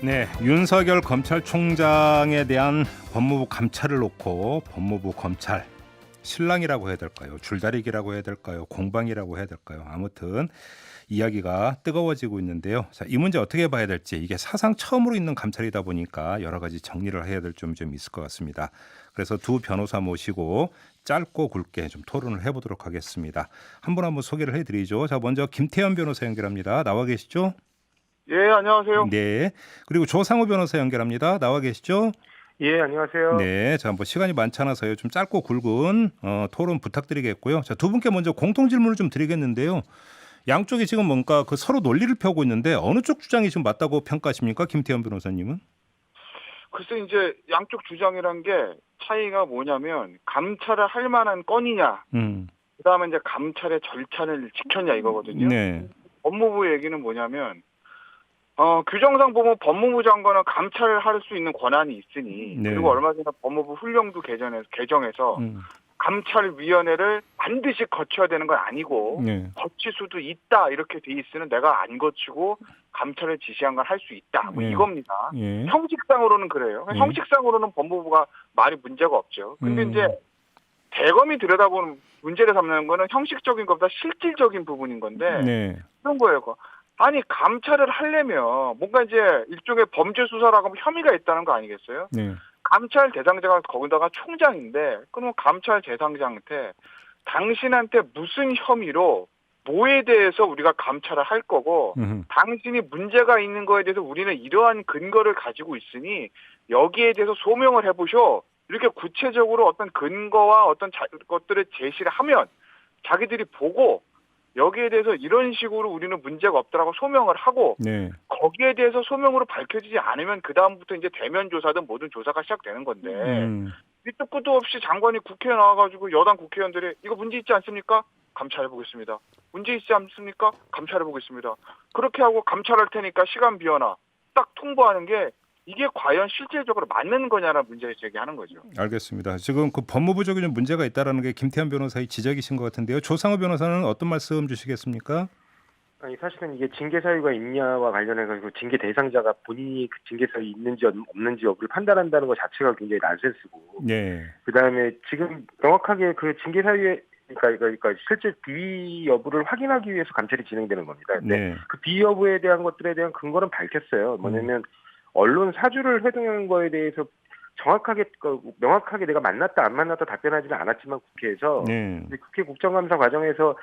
네, 윤석열 검찰총장에 대한 법무부 감찰을 놓고 법무부 검찰 실랑이라고 해야 될까요? 줄다리기라고 해야 될까요? 공방이라고 해야 될까요? 아무튼 이야기가 뜨거워지고 있는데요. 자, 이 문제 어떻게 봐야 될지 이게 사상 처음으로 있는 감찰이다 보니까 여러 가지 정리를 해야 될 점이 좀 있을 것 같습니다. 그래서 두 변호사 모시고 짧고 굵게 좀 토론을 해보도록 하겠습니다. 한 분 한 분 소개를 해드리죠. 자, 먼저 김태현 변호사 연결합니다. 나와 계시죠? 예, 안녕하세요. 네. 그리고 조상우 변호사 연결합니다. 나와 계시죠? 예, 안녕하세요. 네. 자, 뭐 시간이 많지 않아서요. 좀 짧고 굵은 토론 부탁드리겠고요. 자, 두 분께 먼저 공통 질문을 좀 드리겠는데요. 양쪽이 지금 뭔가 그 서로 논리를 펴고 있는데 어느 쪽 주장이 좀 맞다고 평가하십니까? 김태현 변호사님은? 글쎄 이제 양쪽 주장이란 게 차이가 뭐냐면 감찰을 할 만한 건이냐, 그다음에 이제 감찰의 절차를 지켰냐 이거거든요. 네. 법무부 얘기는 뭐냐면 규정상 보면 법무부 장관은 감찰을 할 수 있는 권한이 있으니 네. 그리고 얼마 전에 법무부 훈령도 개정해서 감찰위원회를 반드시 거쳐야 되는 건 아니고 네. 거칠 수도 있다 이렇게 돼 있으면 내가 안 거치고 감찰을 지시한 건 할 수 있다 뭐 네. 이겁니다. 예. 형식상으로는 그래요. 네. 형식상으로는 법무부가 말이 문제가 없죠. 근데 이제 대검이 들여다보는 문제를 삼는 거는 형식적인 것보다 실질적인 부분인 건데 네. 그런 거예요. 그거. 아니 감찰을 하려면 뭔가 이제 일종의 범죄 수사라고 하면 혐의가 있다는 거 아니겠어요? 네. 감찰 대상자가 거기다가 총장인데 그러면 감찰 대상자한테 당신한테 무슨 혐의로 뭐에 대해서 우리가 감찰을 할 거고 당신이 문제가 있는 거에 대해서 우리는 이러한 근거를 가지고 있으니 여기에 대해서 소명을 해보쇼. 이렇게 구체적으로 어떤 근거와 어떤 것들을 제시를 하면 자기들이 보고 여기에 대해서 이런 식으로 우리는 문제가 없더라고 소명을 하고 네. 거기에 대해서 소명으로 밝혀지지 않으면 그다음부터 이제 대면 조사든 모든 조사가 시작되는 건데 밑도 끝도 없이 장관이 국회에 나와가지고 여당 국회의원들이 이거 문제 있지 않습니까? 감찰해보겠습니다. 문제 있지 않습니까? 감찰해보겠습니다. 그렇게 하고 감찰할 테니까 시간 비워놔. 딱 통보하는 게 이게 과연 실질적으로 맞는 거냐라는 문제를 제기하는 거죠. 알겠습니다. 지금 그 법무부적인 문제가 있다라는 게 김태현 변호사의 지적이신 것 같은데요. 조상우 변호사는 어떤 말씀 주시겠습니까? 아니 사실은 이게 징계 사유가 있냐와 관련해 가지고 징계 대상자가 본인이 그 징계 사유 있는지 없는지 여부를 판단한다는 것 자체가 굉장히 난센스고. 네. 그다음에 지금 명확하게 그 징계 사유에 그러니까 실제 비위 여부를 확인하기 위해서 감찰이 진행되는 겁니다. 근데 네. 그 비위 여부에 대한 것들에 대한 근거는 밝혔어요. 뭐냐면 언론 사주를 회동한 거에 대해서 정확하게 명확하게 내가 만났다 안 만났다 답변하지는 않았지만 국회에서 네. 국회 국정감사 과정에서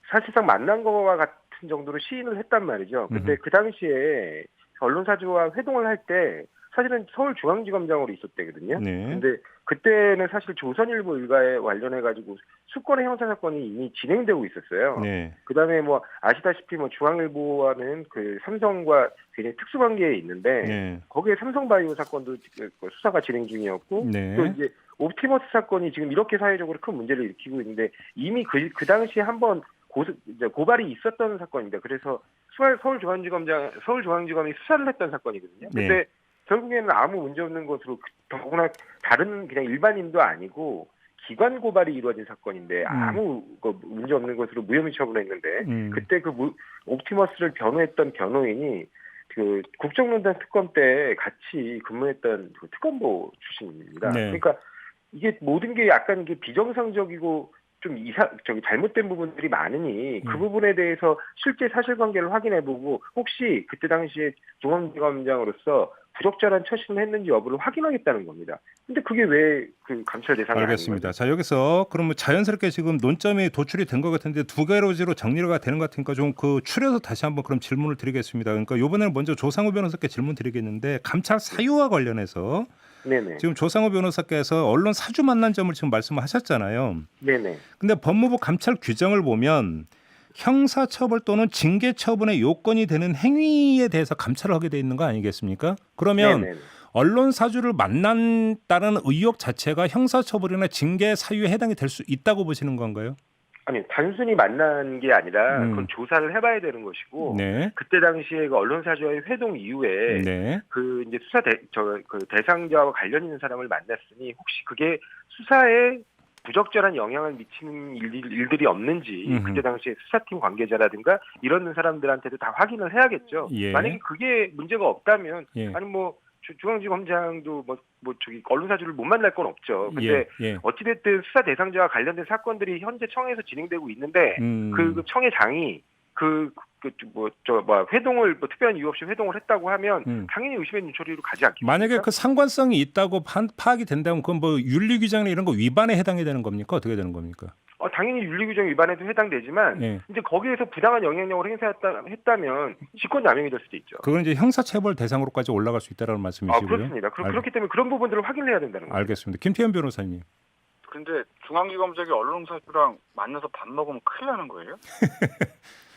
사실상 만난 거와 같은 정도로 시인을 했단 말이죠. 근데 그 당시에 언론사주와 회동을 할 때 사실은 서울중앙지검장으로 있었대거든요. 네. 근데 그때는 사실 조선일보 일가에 관련해 가지고 수건의 형사 사건이 이미 진행되고 있었어요. 네. 그다음에 뭐 아시다시피 뭐 중앙일보와는 그 삼성과 굉장히 특수관계에 있는데 네. 거기에 삼성바이오 사건도 수사가 진행 중이었고 네. 또 이제 옵티머스 사건이 지금 이렇게 사회적으로 큰 문제를 일으키고 있는데 이미 그 당시에 한번 고발이 있었던 사건입니다. 그래서 서울중앙지검이 수사를 했던 사건이거든요. 네. 근데 결국에는 아무 문제 없는 것으로 더구나 다른 그냥 일반인도 아니고 기관 고발이 이루어진 사건인데 아무 문제 없는 것으로 무혐의 처분했는데 그때 그 옵티머스를 변호했던 변호인이 그 국정농단 특검 때 같이 근무했던 그 특검보 출신입니다. 네. 그러니까 이게 모든 게 약간 이게 비정상적이고 좀 잘못된 부분들이 많으니 그 부분에 대해서 실제 사실관계를 확인해보고 혹시 그때 당시에 중앙지검장으로서 부적절한 처신을 했는지 여부를 확인하겠다는 겁니다. 근데 그게 왜 그 감찰 대상이 알겠습니다. 아닌 자, 여기서 그러면 자연스럽게 지금 논점이 도출이 된 것 같은데 두 가지로 정리가 되는 것 같으니까 좀 그 추려서 다시 한번 그럼 질문을 드리겠습니다. 그러니까 이번에는 먼저 조상우 변호사께 질문 드리겠는데 감찰 사유와 관련해서 네네. 지금 조상우 변호사께서 언론 사주 만난 점을 지금 말씀하셨잖아요. 네네. 근데 법무부 감찰 규정을 보면 형사처벌 또는 징계처분의 요건이 되는 행위에 대해서 감찰을 하게 돼 있는 거 아니겠습니까? 그러면 네네. 언론 사주를 만난다는 의혹 자체가 형사처벌이나 징계 사유에 해당이 될 수 있다고 보시는 건가요? 아니 단순히 만난 게 아니라 그건 조사를 해봐야 되는 것이고 네. 그때 당시에 그 언론사주와의 회동 이후에 네. 그 이제 그 대상자와 관련 있는 사람을 만났으니 혹시 그게 수사에 부적절한 영향을 미치는 일들이 없는지 그때 당시에 수사팀 관계자라든가 이런 사람들한테도 다 확인을 해야겠죠. 예. 만약에 그게 문제가 없다면 예. 아니 뭐 중앙지검장도 저기 언론사주를 못 만날 건 없죠. 근데 예. 예. 어찌됐든 수사 대상자와 관련된 사건들이 현재 청에서 진행되고 있는데 그 청의장이 회동을 특별한 이유 없이 회동을 했다고 하면 당연히 의심의 눈초리로 가지 않겠습니까? 만약에 그 상관성이 있다고 파악이 된다면 그건 뭐 윤리규정이나 이런 거 위반에 해당이 되는 겁니까? 어떻게 되는 겁니까? 당연히 윤리규정 위반에도 해당되지만 예. 이제 거기에서 부당한 영향력을 행사했다면 직권남용이 될 수도 있죠. 그건 이제 형사처벌 대상으로까지 올라갈 수 있다는 말씀이시고요. 그렇습니다. 그렇기 때문에 그런 부분들을 확인해야 된다는 거죠. 알겠습니다. 김태현 변호사님. 근데 중앙지검장이 언론사주랑 만나서 밥 먹으면 큰일 나는 거예요?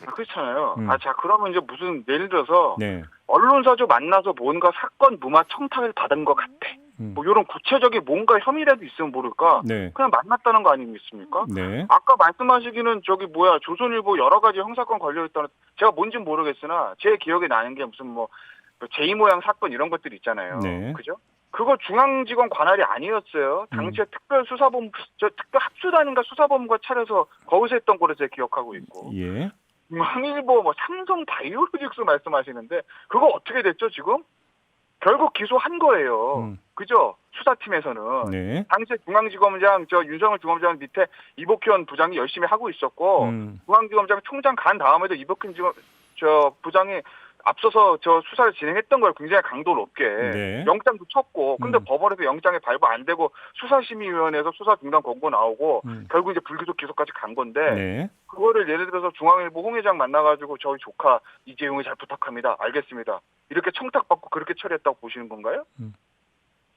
그렇잖아요. 자 그러면 이제 무슨 예를 들어서 네. 언론사주 만나서 뭔가 사건 무마 청탁을 받은 것 같아. 뭐 이런 구체적인 뭔가 혐의라도 있으면 모를까. 네. 그냥 만났다는 거 아니겠습니까? 네. 아까 말씀하시기는 조선일보 여러 가지 형사건 걸려있다는 제가 뭔진 모르겠으나 제 기억에 나는 게 무슨 뭐 제2 모양 사건 이런 것들 있잖아요. 네. 그죠? 그거 중앙지검 관할이 아니었어요. 당시에 특별수사본부, 특별 합수단인가 수사본부가 차려서 거기서 했던 거로 제가 기억하고 있고. 예. 중앙일보, 삼성 바이오로직스 말씀하시는데 그거 어떻게 됐죠 지금? 결국 기소한 거예요. 그죠? 수사팀에서는. 네. 당시에 중앙지검장, 윤석열 중앙지검장 밑에 이복현 부장이 열심히 하고 있었고, 중앙지검장 총장 간 다음에도 이복현 부장이 앞서서 수사를 진행했던 걸 굉장히 강도 높게 네. 영장도 쳤고 근데 법원에서 영장이 발부 안 되고 수사심의위원회에서 수사 중단 권고 나오고 결국 이제 불기소 기소까지 간 건데 네. 그거를 예를 들어서 중앙일보 홍 회장 만나가지고 저희 조카 이재용이 잘 부탁합니다. 알겠습니다. 이렇게 청탁받고 그렇게 처리했다고 보시는 건가요?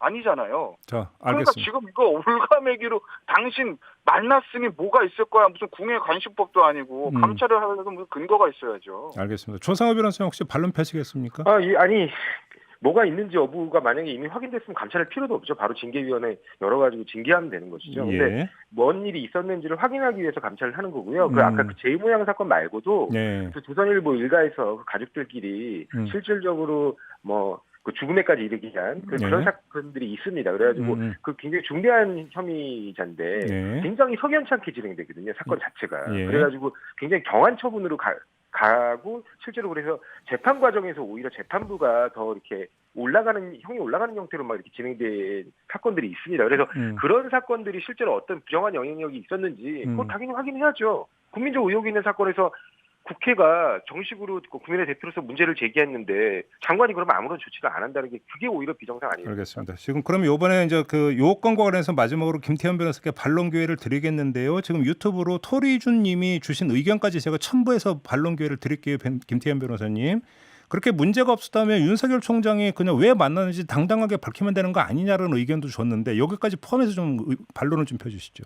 아니잖아요. 자, 그러니까 알겠습니다. 지금 이거 올가매기로 당신 만났으니 뭐가 있을 거야. 무슨 궁예관심법도 아니고 감찰을 하려면 무슨 근거가 있어야죠. 알겠습니다. 조상호 변호사님 혹시 반론 펴시겠습니까? 아니 뭐가 있는지 여부가 만약에 이미 확인됐으면 감찰할 필요도 없죠. 바로 징계위원회 열어가지고 징계하면 되는 것이죠. 근데 예. 뭔 일이 있었는지를 확인하기 위해서 감찰을 하는 거고요. 아까 그 제2 모양 사건 말고도 네. 그 조선일보 일가에서 그 가족들끼리 실질적으로 그 죽음에까지 이르게 한 그런 사건들이 있습니다. 그래가지고 그 굉장히 중대한 혐의자인데 네. 굉장히 석연찮게 진행되거든요. 사건 자체가. 예. 그래가지고 굉장히 경한 처분으로 가고 실제로 그래서 재판 과정에서 오히려 재판부가 더 이렇게 형이 올라가는 형태로 막 이렇게 진행된 사건들이 있습니다. 그래서 그런 사건들이 실제로 어떤 부정한 영향력이 있었는지 그거 당연히 확인해야죠. 국민적 의혹이 있는 사건에서 국회가 정식으로 국민의 대표로서 문제를 제기했는데 장관이 그러면 아무런 조치를 안 한다는 게 그게 오히려 비정상 아니에요? 알겠습니다. 지금 그럼 이번에 이제 그 요건과 관련해서 마지막으로 김태현 변호사께 반론 기회를 드리겠는데요. 지금 유튜브로 토리준 님이 주신 의견까지 제가 첨부해서 반론 기회를 드릴게요. 김태현 변호사님. 그렇게 문제가 없었다면 윤석열 총장이 그냥 왜 만나는지 당당하게 밝히면 되는 거 아니냐는 의견도 줬는데 여기까지 포함해서 좀 반론을 좀 펴주시죠.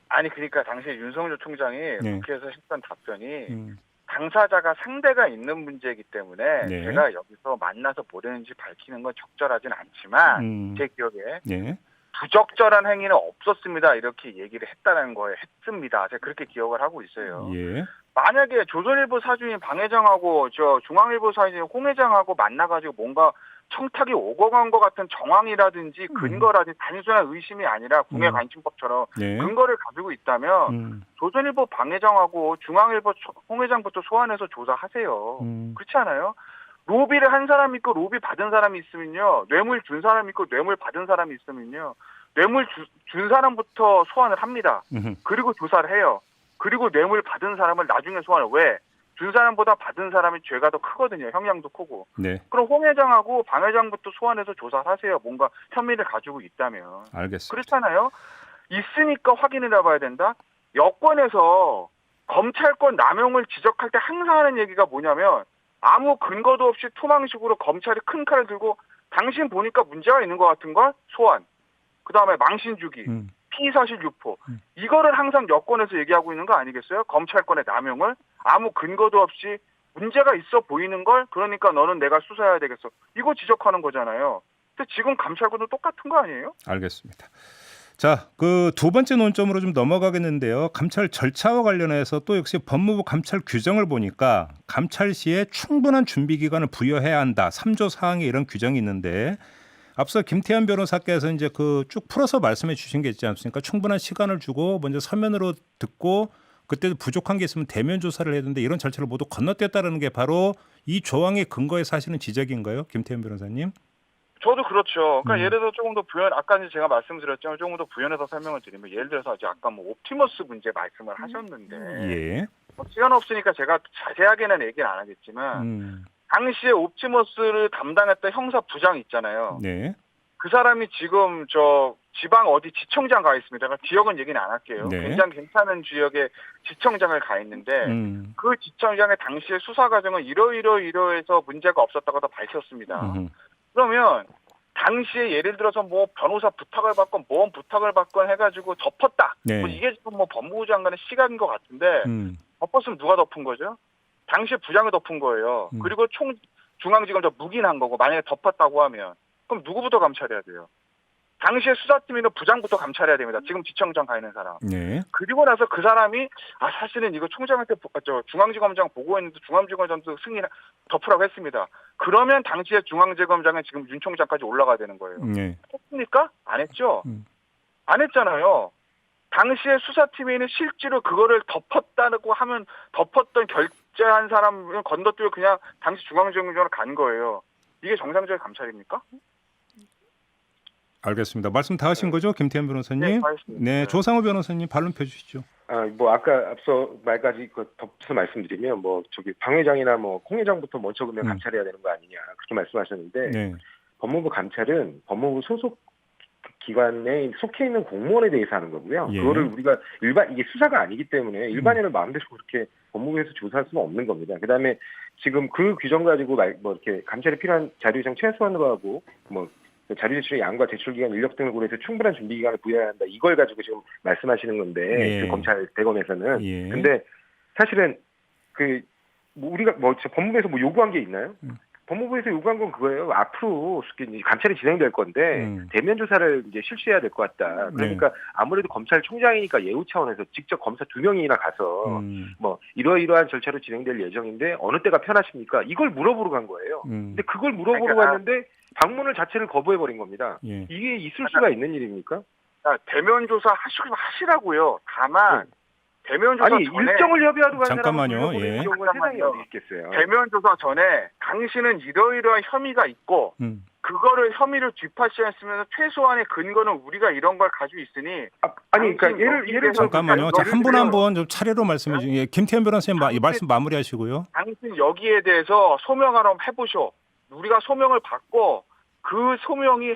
아니 그러니까 당시에 윤석열 총장이 네. 국회에서 했던 답변이 당사자가 상대가 있는 문제이기 때문에 네. 제가 여기서 만나서 뭐랬는지 밝히는 건 적절하진 않지만 제 기억에 네. 부적절한 행위는 없었습니다. 이렇게 얘기를 했다는 거에 했습니다. 제가 그렇게 기억을 하고 있어요. 예. 만약에 조선일보 사주인 방 회장하고 중앙일보 사주인 홍 회장하고 만나가지고 뭔가 청탁이 오고 간 것 같은 정황이라든지 근거라든지 단순한 의심이 아니라 궁예관심법처럼 네. 근거를 가지고 있다면 조선일보 방 회장하고 중앙일보 홍 회장부터 소환해서 조사하세요. 그렇지 않아요? 로비를 한 사람 있고 로비 받은 사람이 있으면요. 뇌물 준 사람 있고 뇌물 받은 사람이 있으면요. 뇌물 준 사람부터 소환을 합니다. 그리고 조사를 해요. 그리고 뇌물 받은 사람을 나중에 소환을 왜? 준 사람보다 받은 사람이 죄가 더 크거든요. 형량도 크고. 네. 그럼 홍 회장하고 방 회장부터 소환해서 조사를 하세요. 뭔가 혐의를 가지고 있다면. 알겠습니다. 그렇잖아요. 있으니까 확인을 해봐야 된다. 여권에서 검찰권 남용을 지적할 때 항상 하는 얘기가 뭐냐면 아무 근거도 없이 투망식으로 검찰이 큰 칼을 들고 당신 보니까 문제가 있는 것 같은 걸 소환. 그다음에 망신 주기. 피의사실 유포. 이거를 항상 여권에서 얘기하고 있는 거 아니겠어요? 검찰권의 남용을 아무 근거도 없이 문제가 있어 보이는 걸 그러니까 너는 내가 수사해야 되겠어. 이거 지적하는 거잖아요. 근데 지금 감찰권도 똑같은 거 아니에요? 알겠습니다. 자, 그 두 번째 논점으로 좀 넘어가겠는데요. 감찰 절차와 관련해서 또 역시 법무부 감찰 규정을 보니까 감찰 시에 충분한 준비 기간을 부여해야 한다. 3조 사항에 이런 규정이 있는데 앞서 김태현 변호사께서 이제 그 쭉 풀어서 말씀해 주신 게 있지 않습니까? 충분한 시간을 주고 먼저 서면으로 듣고 그때도 부족한 게 있으면 대면 조사를 해야 되는데 이런 절차를 모두 건너뛰었다는 게 바로 이 조항의 근거에 사실은 지적인가요? 김태현 변호사님? 저도 그렇죠. 그러니까 예를 들어 조금 더 아까 이제 제가 말씀드렸지만 조금 더 부연해서 설명을 드리면 예를 들어서 이제 아까 뭐 옵티머스 문제 말씀을 하셨는데 예. 시간 없으니까 제가 자세하게는 얘기를 안 하겠지만 당시에 옵티머스를 담당했던 형사 부장 있잖아요. 네. 그 사람이 지금 저 지방 어디 지청장 가 있습니다. 그러니까 지역은 얘기는 안 할게요. 네. 굉장히 괜찮은 지역에 지청장을 가 있는데 그 지청장의 당시의 수사 과정은 이러해서 문제가 없었다고 다 밝혔습니다. 그러면 당시에 예를 들어서 뭐 변호사 부탁을 받건 뭔 부탁을 받건 해가지고 덮었다. 네. 뭐 이게 지금 뭐 법무부 장관의 시각인 것 같은데 덮었으면 누가 덮은 거죠? 당시에 부장이 덮은 거예요. 그리고 중앙지검장 묵인한 거고 만약에 덮었다고 하면 그럼 누구부터 감찰해야 돼요? 당시에 수사팀에는 부장부터 감찰해야 됩니다. 지금 지청장 가 있는 사람. 네. 그리고 나서 그 사람이 사실은 이거 총장한테 중앙지검장 보고했는데 중앙지검장도 승인 덮으라고 했습니다. 그러면 당시에 중앙지검장은 지금 윤 총장까지 올라가야 되는 거예요. 네. 했습니까? 안 했죠. 안 했잖아요. 당시에 수사팀에는 실제로 그거를 덮었다고 하면 덮었던 결재한 사람은 건너뛰고 그냥 당시 중앙지검장으로 간 거예요. 이게 정상적인 감찰입니까? 알겠습니다. 말씀 다 하신 거죠, 김태현 변호사님? 네, 다 했습니다. 네, 조상우 변호사님 발론 펴주시죠. 뭐 아까 앞서 말까지 덧붙여서 말씀드리면 뭐 저기 방 회장이나 뭐 콩 회장부터 먼저 그러면 감찰해야 되는 거 아니냐 그렇게 말씀하셨는데 네. 법무부 감찰은 법무부 소속 기관에 속해 있는 공무원에 대해서 하는 거고요. 예. 그거를 우리가 이게 수사가 아니기 때문에 일반인을 마음대로 그렇게 법무부에서 조사할 수는 없는 겁니다. 그다음에 지금 그 규정 가지고 뭐 이렇게 감찰에 필요한 자료 요청 최소한으로 하고 뭐 자료 제출의 양과 제출 기간, 인력 등을 고려해서 충분한 준비 기간을 부여해야 한다. 이걸 가지고 지금 말씀하시는 건데 예. 그 검찰 대검에서는. 예. 근데 사실은 뭐 우리가 뭐 법무부에서 뭐 요구한 게 있나요? 법무부에서 요구한 건 그거예요. 앞으로 감찰이 진행될 건데 대면 조사를 이제 실시해야 될 것 같다. 그러니까 아무래도 검찰총장이니까 예우 차원에서 직접 검사 2명이나 가서 뭐 이러이러한 절차로 진행될 예정인데 어느 때가 편하십니까? 이걸 물어보러 간 거예요. 근데 그걸 물어보러 갔는데 방문을 자체를 거부해버린 겁니다. 예. 이게 있을 수가 있는 일입니까? 대면 조사 하시라고요. 다만 대면 조사 아니 전에 일정을 협의하러 간 잠깐만요. 사람은 예. 경우가 세상에 어디 있겠어요. 대면 조사 전에 당신은 이러이러한 혐의가 있고 그거를 혐의를 뒷받침했으면 최소한의 근거는 우리가 이런 걸 가지고 있으니 아니 그러니까 예를 들어 잠깐만요. 한 분 한 분 좀 차례로 말씀해 주세요. 김태현 변호사님 말씀 마무리하시고요. 당신 여기에 대해서 소명을 한번 해보쇼. 우리가 소명을 받고 그 소명이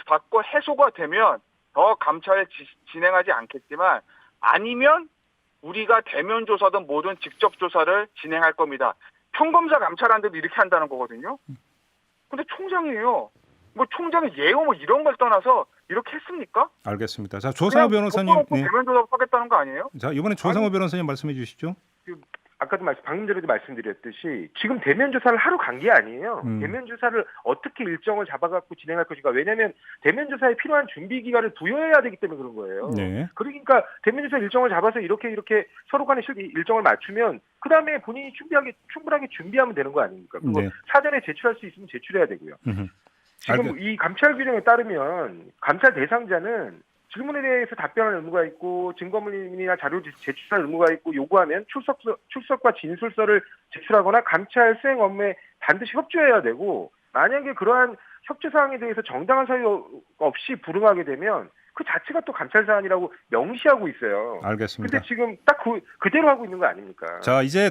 받고 해소가 되면 더 감찰을 진행하지 않겠지만 아니면 우리가 대면 조사든 뭐든 직접 조사를 진행할 겁니다. 평검사 감찰하는데도 이렇게 한다는 거거든요. 근데 총장이에요. 뭐 총장의 예우 뭐 이런 걸 떠나서 이렇게 했습니까? 알겠습니다. 자, 조상우 변호사님. 네. 대면 조사 하겠다는 거 아니에요? 자, 이번에 조상우 변호사님 말씀해 주시죠. 아까도 방금 전에도 말씀드렸듯이 지금 대면 조사를 하러 간 게 아니에요. 대면 조사를 어떻게 일정을 잡아갖고 진행할 것인가. 왜냐하면 대면 조사에 필요한 준비 기간을 부여해야 되기 때문에 그런 거예요. 네. 그러니까 대면 조사 일정을 잡아서 이렇게 서로 간에 일정을 맞추면 그 다음에 본인이 충분하게 준비하면 되는 거 아닙니까? 그거 네. 사전에 제출할 수 있으면 제출해야 되고요. 지금 이 감찰 규정에 따르면 감찰 대상자는 질문에 대해서 답변할 의무가 있고 증거물이나 자료 제출할 의무가 있고 요구하면 출석과 진술서를 제출하거나 감찰 수행 업무에 반드시 협조해야 되고 만약에 그러한 협조 사항에 대해서 정당한 사유 없이 불응하게 되면 그 자체가 또 감찰 사안이라고 명시하고 있어요. 알겠습니다. 근데 지금 딱 그대로 하고 있는 거 아닙니까? 자, 이제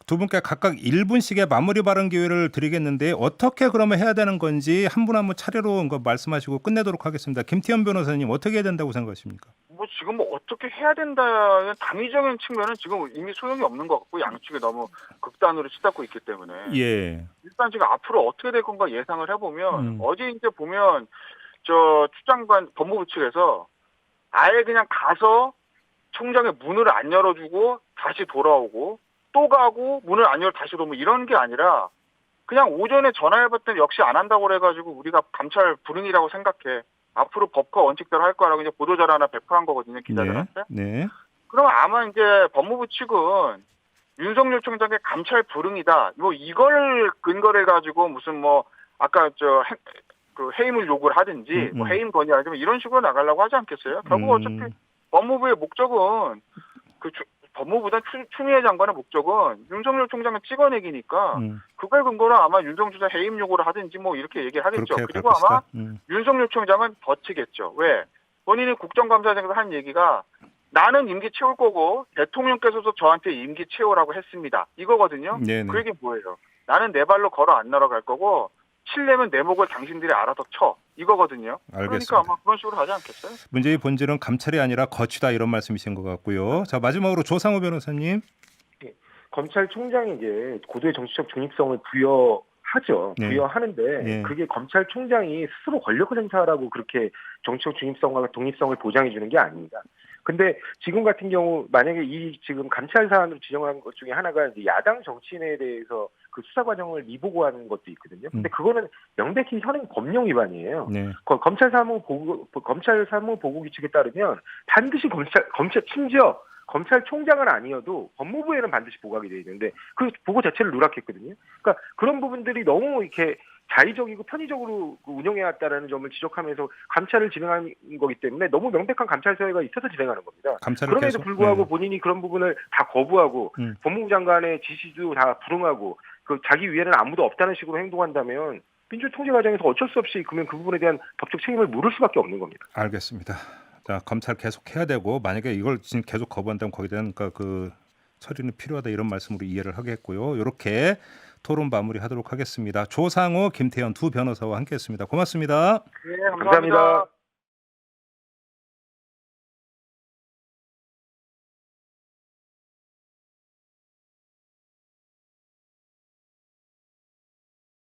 두 분께 각각 1분씩의 마무리 발언 기회를 드리겠는데 어떻게 그러면 해야 되는 건지 한 분 한 분 차례로 말씀하시고 끝내도록 하겠습니다. 김태현 변호사님 어떻게 해야 된다고 생각하십니까? 뭐 지금 뭐 어떻게 해야 된다는 당위적인 측면은 지금 이미 소용이 없는 것 같고 양측이 너무 극단으로 치닫고 있기 때문에 예. 일단 지금 앞으로 어떻게 될 건가 예상을 해보면 어제 이제 보면 저 추장관 법무부 측에서 아예 그냥 가서 총장의 문을 안 열어주고 다시 돌아오고 또 가고 문을 안 열고 다시 들어오면 이런 게 아니라 그냥 오전에 전화해봤더니 역시 안 한다고 그래가지고 우리가 감찰 불응이라고 생각해. 앞으로 법과 원칙대로 할 거라고 이제 보도자료 하나 배포한 거거든요, 기자들한테. 네. 그럼 아마 이제 법무부 측은 윤석열 총장의 감찰 불응이다. 뭐 이걸 근거를 가지고 무슨 뭐 아까 그 해임을 요구를 하든지 뭐 해임 건의하든지 이런 식으로 나가려고 하지 않겠어요? 결국 어차피 법무부의 목적은 법무부든 추미애 장관의 목적은 윤석열 총장을 찍어내기니까 그걸 근거로 아마 윤석열 해임 요구를 하든지 뭐 이렇게 얘기를 하겠죠. 그리고 아마 윤석열 총장은 버티겠죠. 왜? 본인이 국정감사장에서 한 얘기가 나는 임기 채울 거고 대통령께서도 저한테 임기 채우라고 했습니다. 이거거든요. 네네. 그 얘기 뭐예요? 나는 내 발로 걸어 안 날아갈 거고 칠려면 내 목을 당신들이 알아서 쳐. 이거거든요. 알겠습니다. 그러니까 아마 그런 식으로 하지 않겠어요? 문제의 본질은 감찰이 아니라 거취다 이런 말씀이신 것 같고요. 자, 마지막으로 조상우 변호사님. 네. 검찰총장이 이제 고도의 정치적 중립성을 부여하죠. 네. 부여하는데 네. 그게 검찰총장이 스스로 권력을 행사하라고 그렇게 정치적 중립성과 독립성을 보장해 주는 게 아닙니다. 근데 지금 같은 경우 만약에 이 지금 감찰 사안으로 지정한 것 중에 하나가 이제 야당 정치인에 대해서 그 수사 과정을 미보고하는 것도 있거든요. 근데 그거는 명백히 현행 법령 위반이에요. 네. 검찰 사무 보고 규칙에 따르면 반드시 검찰 심지어 검찰총장은 아니어도 법무부에는 반드시 보고하게 돼 있는데 그 보고 자체를 누락했거든요. 그러니까 그런 부분들이 너무 이렇게 자의적이고 편의적으로 운영해왔다라는 점을 지적하면서 감찰을 진행한 거기 때문에 너무 명백한 감찰 사유가 있어서 진행하는 겁니다. 그럼에도 불구하고 본인이 그런 부분을 다 거부하고 법무부 장관의 지시도 다 불응하고 그 자기 위에는 아무도 없다는 식으로 행동한다면 민주 통제 과정에서 어쩔 수 없이 그러면 그 부분에 대한 법적 책임을 물을 수밖에 없는 겁니다. 알겠습니다. 자, 검찰 계속 해야 되고 만약에 이걸 지금 계속 거부한다면 거기에 대한 그 처리는 필요하다 이런 말씀으로 이해를 하겠고요. 이렇게 토론 마무리하도록 하겠습니다. 조상우, 김태현 두 변호사와 함께했습니다. 고맙습니다. 네, 감사합니다.